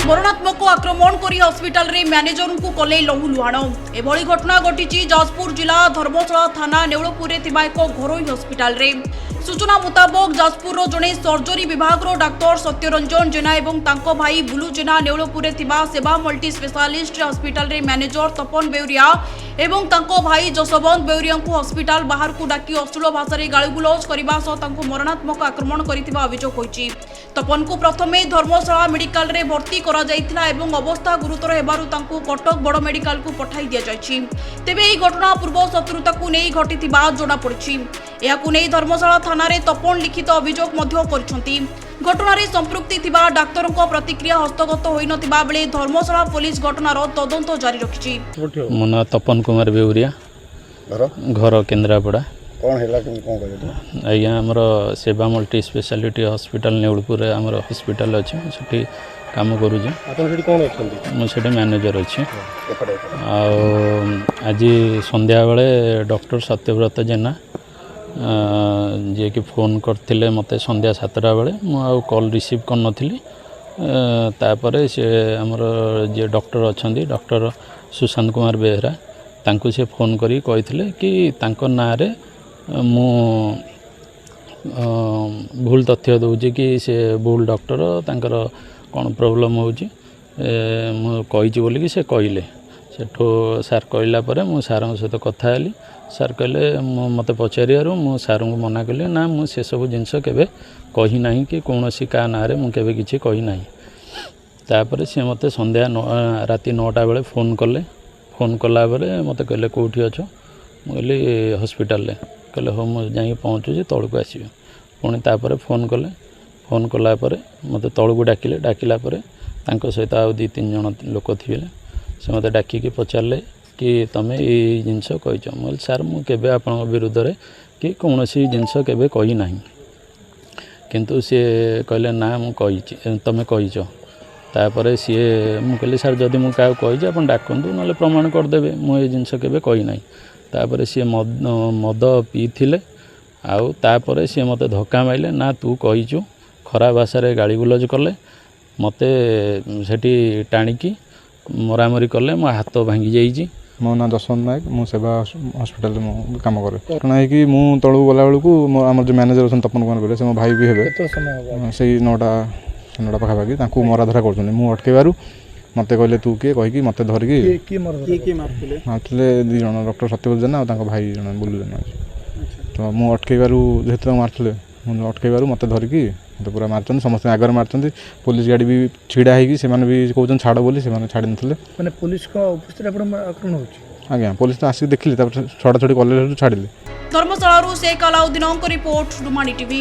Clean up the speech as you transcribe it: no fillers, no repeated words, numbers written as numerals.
मरणात्मक आक्रमण करी हॉस्पिटल रे मैनेजर को कले लहुलुहाण एभली घटना घटी जाजपुर जिला धर्मशाला थाना नेउलपुर थिबा एक घरोई हॉस्पिटल रे सूचना मुताबक जाजपुर जड़े सर्जरी विभाग डाक्तर सत्यरंजन जेना एवं तांको भाई बुलू जेना नेउलपुर थिबा सेवा मल्टी स्पेशलिस्ट हॉस्पिटल रे मैनेजर तपन बेउरिया एवं तांको भाई जसवंत बेउरिया को हॉस्पिटल बाहर को डाकी अश्लील भाषा रे गाळीगुलौज करबा सह तांको मरणात्मक आक्रमण करिथिबा अभियोग होईछि। तपन को प्रथमे धर्मशाला मेडिकल रे भर्ती करा जायथिला एवं अवस्था गुरुतर हेबारु तांको कटक बड़ मेडिकल को पठाई दिया जायछि। तेबे एही घटना पूर्व शत्रुता को नै घटिथिबा जणा पड़िछि। एहाकु नै धर्मशाला थाना रे तपन लिखित अभियोग मध्य करछंती। घटनारे संपृक्ति थिबा डाक्तरक प्रतिक्रिया हस्तगत होई नथिबा बेले धर्मशाला पुलिस घटनार तदंत जारी रखिछि। मोना तपन कुमार बेउरिया घर केन्द्रापड़ा कौन हैला कि कोन कहले आज्ञा हमर सेवा मल्टी स्पेशलिटी हॉस्पिटल नेउलपुर हमर हॉस्पिटल अछि सेठी काम करू जे आपन सेठी कोन अछंती मु सेठी मैनेजर अछि आ आज संध्या बेले डॉक्टर सत्यव्रत जेना जे कि फोन करथिले मते संध्या 7टा बेले मु आ कॉल रिसीव कर नथिली तापरे से हमर जे डॉक्टर अछंती डॉक्टर सुशांत कुमार बेहरा तांको से फोन करी कहिथिले कि तांको ना रे मु भूल तथ्य दूची कि से भूल डॉक्टर तांकर कौन प्रोब्लेम होची मु कहिची बोली कि से कहले सेठो सार कहला परे मु सार सहित कथा हेली सार कहले मते पचारियारू मु सार को मना कले ना मु से सब जिनस केबे कही नाही कि कोनोसी का ना रे मु केबे किछि कही नाही। तापर से मते संध्या राति 9टा बेले फोन कले फोन कला बेले मते कहले कोठी अछो मु कहली हॉस्पिटल ले कहले हो मु जाई पहुँचुची तौक आसबे पुणी तापर फोन कले फोन कला मते तौक डाकिले डाकिला सहित आउ 2-3 जन लोक थे से मते डाकिकी पचारे कि तुम ये जिनस कहीच मुझे सार मु केबे आपन विरुद्ध रे कि कौन सी जिनस केबे कही नाही किंतु सी कहले ना मु कही तुम कहीच तापर सी मु कहली सार जदि मु क्या कही आप डाकतु ना प्रमाण करदे मुझे जिनस केबे कही नाही। तापर सी मद पीथिले आउ तापर सी मते धक्का माइले ना तू कहीचु खराब भाषा रे गाली गुलज कले मते सेठी टाणिकी मरामरी कले मो हाथ भांगी जाइछि। मो ना जसवंत नायक मु सेवा हॉस्पिटल में काम करे घटना है कि मु तळु गला बेलू आम जो मैनेजर अच्छा तपन कुमार बेले से मो भाई भी हे से 9टा पाखापाखि तांकू मराधरा कर मु अटकेबारू मते कहले तू किए कहीकि मते धरिकी मारथिले 2 जन डॉक्टर सत्यव्रत जेना और भाई जन बुलू जेना तो मु अटकेबारू जेहेतु मारथिले मु अटकेबारू मते धरिकी तो पूरा मारचन समस्त आगर मारचन पुलिस गाड़ी भी छिड़ा है से भी कहते छाड़ बोली से छाड़ी नथिले माने पुलिस को उपस्थित आक्रमण होची आज्ञा पुलिस तो आसी देखली छड़ा छड़ी कॉलेज छाड़िले। धर्मशाला शेख अलाउद्दीन रिपोर्ट डुमानी टीवी।